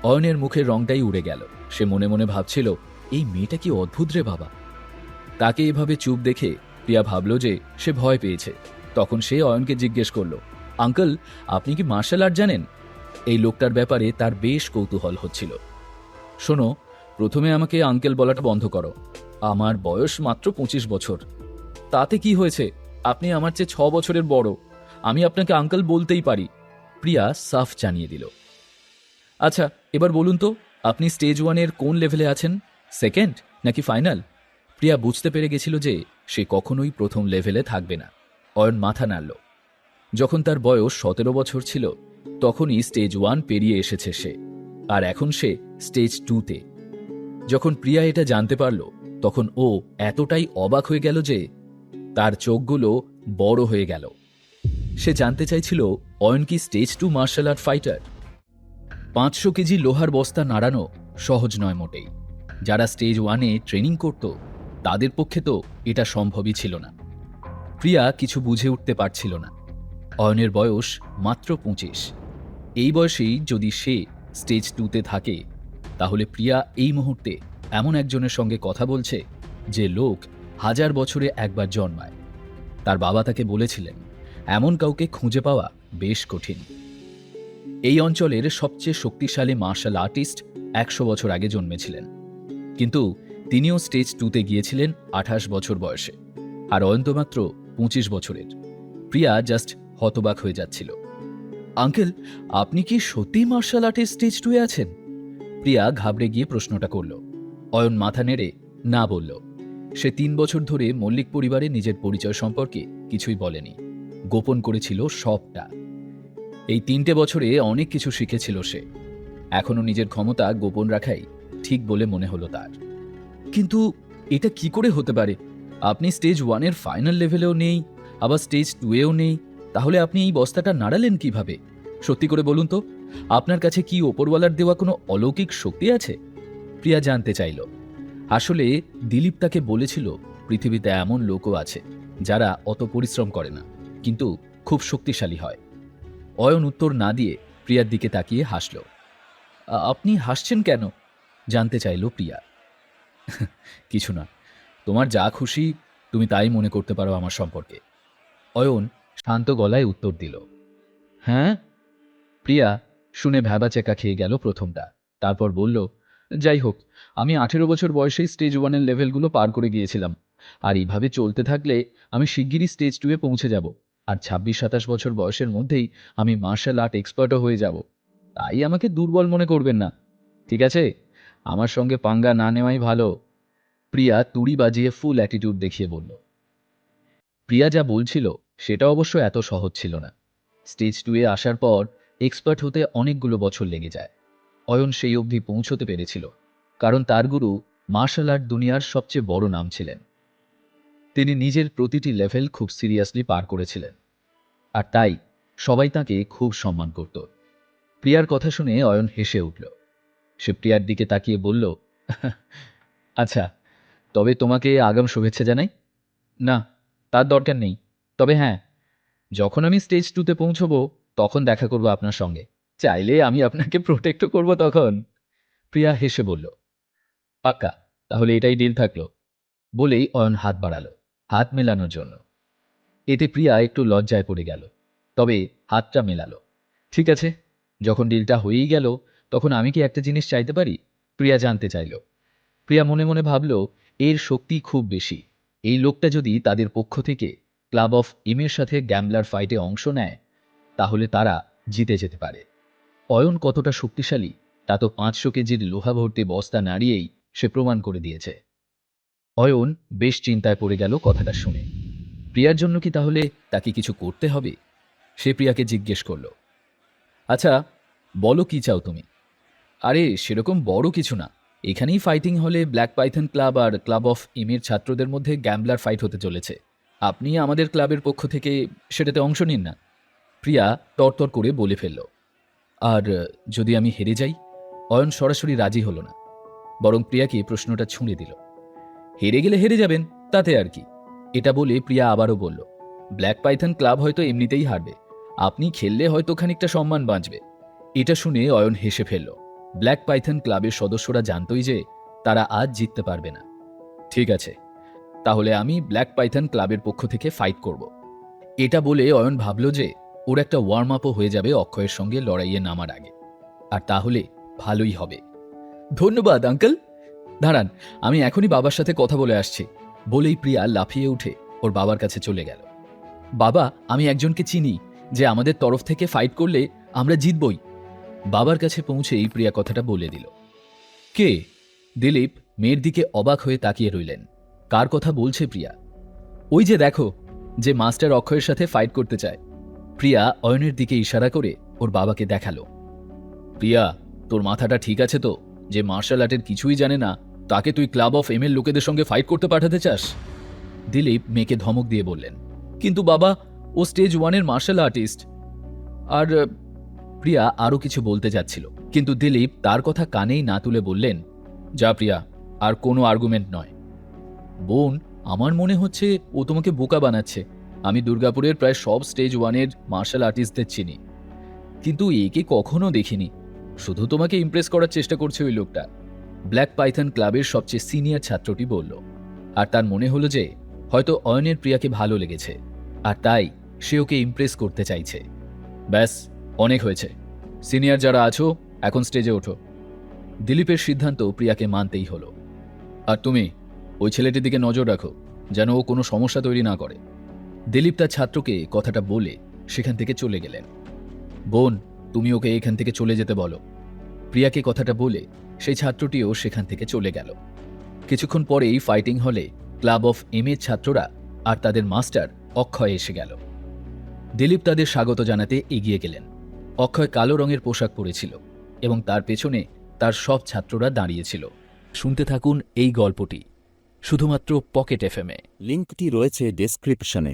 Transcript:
অয়নের মুখের রংটাই উড়ে গেল। সে মনে মনে ভাবছিল, এই মেয়েটা কি অদ্ভুত রে বাবা। তাকে এভাবে চুপ দেখে প্রিয়া ভাবল যে সে ভয় পেয়েছে। তখন সে অয়নকে জিজ্ঞেস করল, আঙ্কেল, আপনি কি মার্শাল আর্ট জানেন? এই লোকটার ব্যাপারে তার বেশ কৌতূহল হচ্ছিল। শোনো, প্রথমে আমাকে আঙ্কেল বলাটা বন্ধ করো। আমার বয়স মাত্র 25 বছর। তাতে কি হয়েছে? আপনি আমার চেয়ে 6 বছরের বড়। আমি আপনাকে আঙ্কেল বলতেই পারি। প্রিয়া সাফ জানিয়ে দিল। আচ্ছা, এবার বলুন তো, আপনি স্টেজ 1-এর কোন লেভেলে আছেন? সেকেন্ড নাকি ফাইনাল? প্রিয়া বুঝতে পেরে গেছিল যে সে কখনোই প্রথম লেভেলে থাকবে না। অয়ন মাথা নাড়ল। যখন তার বয়স 17 বছর ছিল তখনই স্টেজ 1 পেরিয়ে এসেছে সে, আর এখন সে স্টেজ 2-তে। যখন প্রিয়া এটা জানতে পারল তখন ও এতটাই অবাক হয়ে গেল যে তার চোখগুলো বড় হয়ে গেল। সে জানতে চাইছিল, অয়ন কি stage 2 martial art fighter? 500 KG লোহার বস্তা নাড়ানো সহজ নয় মোটেই। যারা স্টেজ 1-এ ট্রেনিং করত তাদের পক্ষে তো এটা সম্ভবই ছিল না। প্রিয়া কিছু বুঝে উঠতে পারছিল না। অয়নের বয়স মাত্র 25। এই বয়সেই যদি সে স্টেজ 2-তে থাকে, তাহলে প্রিয়া এই মুহূর্তে এমন একজনের সঙ্গে কথা বলছে যে লোক 1000 বছরে একবার জন্মায়। তার বাবা তাকে বলেছিলেন, এমন কাউকে খুঁজে পাওয়া বেশ কঠিন। এই অঞ্চলের সবচেয়ে শক্তিশালী মার্শাল আর্টিস্ট 100 বছর আগে জন্মেছিলেন, কিন্তু তিনিও স্টেজ 2-তে গিয়েছিলেন 28 বছর বয়সে, আর অয়ন তো মাত্র 25 বছরের। প্রিয়া জাস্ট হতবাক হয়ে যাচ্ছিল। আঙ্কেল, আপনি কি সত্যি মার্শাল আর্টের স্টেজ 2-এ আছেন? প্রিয়া ঘাবড়ে গিয়ে প্রশ্নটা করল। অয়ন মাথা নেড়ে না বলল। সে 3 বছর ধরে মল্লিক পরিবারে নিজের পরিচয় সম্পর্কে কিছুই বলেনি, গোপন করেছিল সবটা। এই 3টে বছরে অনেক কিছু শিখেছিল সে। এখনো নিজের ক্ষমতা গোপন রাখাই ঠিক বলে মনে হলো তার। কিন্তু এটা কি করে হতে পারে? আপনি স্টেজ 1-এর ফাইনাল লেভেলেও নেই, আবার স্টেজ 2-এও নেই। তাহলে আপনি এই বস্তাটা নাড়ালেন কিভাবে? সত্যি করে বলুন তো, আপনার কাছে কি ওপরওয়ালার দেওয়া কোনো অলৌকিক শক্তি আছে? প্রিয়া জানতে চাইল। আসলে দিলীপ তাকে বলেছিল পৃথিবীতে এমন লোকও আছে যারা অত পরিশ্রম করে না, কিন্তু খুব শক্তিশালী হয়। অয়ন উত্তর না দিয়ে প্রিয়ার দিকে তাকিয়ে হাসল। আপনি হাসছেন কেন? জানতে চাইল প্রিয়া। কিছু না, তোমার যা খুশি তুমি তাই মনে করতে পারো আমার সম্পর্কে। অয়ন শান্ত গলায় উত্তর দিল। হ্যাঁ? প্রিয়া শুনে ভ্যাবাচেকা খেয়ে গেল প্রথমটা। তারপর বলল, যাই হোক, আমি 18 বছর বয়সেই স্টেজ 1-এর লেভেলগুলো পার করে গিয়েছিলাম, আর এইভাবে চলতে থাকলে আমি শিগগিরই স্টেজ 2-এ পৌঁছে যাব, আর 26-27 বছর বয়সের মধ্যেই আমি মার্শাল আর্ট এক্সপার্টও হয়ে যাব। তাই আমাকে দুর্বল মনে করবেন না, ঠিক আছে? আমার সঙ্গে পাঙ্গা না নেওয়াই ভালো। প্রিয়া তুড়ি বাজিয়ে ফুল অ্যাটিটিউড দেখিয়ে বলল। প্রিয়া যা বলছিল সেটা অবশ্য এত সহজ ছিল না। স্টেজ 2-এ আসার পর এক্সপার্ট হতে অনেকগুলো বছর লেগে যায়। অয়ন সেই অবধি পৌঁছতে পেরেছিল কারণ তার গুরু মার্শাল আর্ট দুনিয়ার সবচেয়ে বড় নাম ছিলেন। তিনি নিজের প্রতিটি লেভেল খুব সিরিয়াসলি পার করেছিলেন, আর তাই সবাই তাকে খুব সম্মান করত। প্রিয়ার কথা শুনে অয়ন হেসে উঠল। সে প্রিয়ার দিকে তাকিয়ে বলল, আচ্ছা, তবে তোমাকে আগাম শুভেচ্ছা জানাই। না, তার দরকার নেই। তবে হ্যাঁ, যখন আমি স্টেজ 2-তে পৌঁছবো তখন দেখা করব আপনার সঙ্গে। চাইলে আমি আপনাকে প্রোটেক্টও করব তখন। প্রিয়া হেসে বলল, পাক্কা, তাহলে এটাই ডিল থাকলো। বলেই অয়ন হাত বাড়ালো হাত মেলানোর জন্য। এতে প্রিয়া একটু লজ্জায় পড়ে গেল, তবে হাতটা মেলালো। ঠিক আছে, যখন ডিলটা হয়েই গেল তখন আমি কি একটা জিনিস চাইতে পারি? প্রিয়া জানতে চাইল। প্রিয়া মনে মনে ভাবল, এর শক্তি খুব বেশি। এই লোকটা যদি তাদের পক্ষ থেকে ক্লাব অফ এমের সাথে গ্যাম্বলার ফাইটে অংশ নেয়, তাহলে তারা জিতে যেতে পারে। অয়ন কতটা শক্তিশালী তা তো 500 কেজির লোহা ভর্তি বস্তা নাড়িয়েই সে প্রমাণ করে দিয়েছে। অয়ন বেশ চিন্তায় পড়ে গেল কথাটা শুনে। প্রিয়ার জন্য কি তাহলে তাকে কিছু করতে হবে? সে প্রিয়াকে জিজ্ঞেস করল, আচ্ছা বলো, কি চাও তুমি? আরে সেরকম বড় কিছু না, এখানেই ফাইটিং হলে ব্ল্যাক পাইথন ক্লাব আর ক্লাব অফ এমের ছাত্রদের মধ্যে গ্যাম্বলার ফাইট হতে চলেছে। আপনি আমাদের ক্লাবের পক্ষ থেকে সেটাতে অংশ নিন না। প্রিয়া তরতর করে বলে ফেলল। আর যদি আমি হেরে যাই? অয়ন সরাসরি রাজি হলো না, বরং প্রিয়াকে প্রশ্নটা ছুঁড়ে দিল। হেরে গেলে হেরে যাবেন, তাতে আর কি। এটা বলে প্রিয়া আবারও বলল, ব্ল্যাক পাইথন ক্লাব হয়তো এমনিতেই হারবে, আপনি খেললে হয়তো খানিকটা সম্মান বাঁচবে। এটা শুনে অয়ন হেসে ফেলল। ব্ল্যাক পাইথন ক্লাবের সদস্যরা জানতই যে তারা আজ জিততে পারবে না। ঠিক আছে, তাহলে আমি ব্ল্যাক পাইথন ক্লাবের পক্ষ থেকে ফাইট করব। এটা বলে অয়ন ভাবল যে ওর একটা ওয়ার্ম আপও হয়ে যাবে অক্ষয়ের সঙ্গে লড়াইয়ে নামার আগে, আর তাহলে ভালোই হবে। ধন্যবাদ আঙ্কেল, দাঁড়ান, আমি এখনই বাবার সাথে কথা বলে আসছি, বলেই প্রিয়া লাফিয়ে উঠে ওর বাবার কাছে চলে গেল। বাবা, আমি একজনকে চিনি যে আমাদের তরফ থেকে ফাইট করলে আমরা জিতবই। বাবার কাছে পৌঁছেই প্রিয়া কথাটা বলে দিল। কে? দিলীপ মেয়ের দিকে অবাক হয়ে তাকিয়ে রইলেন। কার কথা বলছে প্রিয়া? ওই যে দেখো, যে মাস্টার অক্ষয়ের সাথে ফাইট করতে চায়। প্রিয়া অয়নের দিকে ইশারা করে ওর বাবাকে দেখালো। প্রিয়া, তোর মাথাটা ঠিক আছে তো, যে মার্শাল আর্টের কিছুই জানে না তাকে তুই ক্লাব অফ এমএল লোকেদের সঙ্গে ফাইট করতে পাঠাতে চাস? দিলীপ মেয়েকে ধমক দিয়ে বললেন। কিন্তু বাবা, ও স্টেজ 1-এর মার্শাল আর্টিস্ট। আর প্রিয়া আরও কিছু বলতে যাচ্ছিল, কিন্তু দিলীপ তার কথা কানেই না তুলে বললেন, যা প্রিয়া, আর কোনো আর্গুমেন্ট নয়। বোন, আমার মনে হচ্ছে ও তোমাকে বোকা বানাচ্ছে। আমি দুর্গাপুরের প্রায় সব স্টেজ 1-এর মার্শাল আর্টিস্টদের চিনি, কিন্তু একে কখনো দেখিনি। শুধু তোমাকে ইমপ্রেস করার চেষ্টা করছে ওই লোকটা। ব্ল্যাক পাইথন ক্লাবের সবচেয়ে সিনিয়র ছাত্রটি বলল, আর তার মনে হলো যে হয়তো অয়নের প্রিয়াকে ভালো লেগেছে, আর তাই সে ওকে ইমপ্রেস করতে চাইছে। ব্যাস, অনেক হয়েছে। সিনিয়র যারা আছো, এখন স্টেজে ওঠো। দিলীপের সিদ্ধান্ত প্রিয়াকে মানতেই হলো। আর তুমি ওই ছেলেটির দিকে নজর রাখো, যেন ও কোনো সমস্যা তৈরি না করে। দিলীপ তার ছাত্রকে কথাটা বলে সেখান থেকে চলে গেলেন। বোন, তুমি ওকে এখান থেকে চলে যেতে বলো। প্রিয়াকে কথাটা বলে সেই ছাত্রটিও সেখান থেকে চলে গেল। কিছুক্ষণ পরেই ফাইটিং হলে ক্লাব অফ এম-এর ছাত্ররা আর তাদের মাস্টার অক্ষয় এসে গেল। দিলীপ তাদের স্বাগত জানাতে এগিয়ে গেলেন। অক্ষয় কালো রঙের পোশাক পরেছিল এবং তার পেছনে তার সব ছাত্ররা দাঁড়িয়েছিল। শুনতে থাকুন এই গল্পটি শুধুমাত্র পকেট এফএমে। লিঙ্কটি রয়েছে ডেসক্রিপশনে।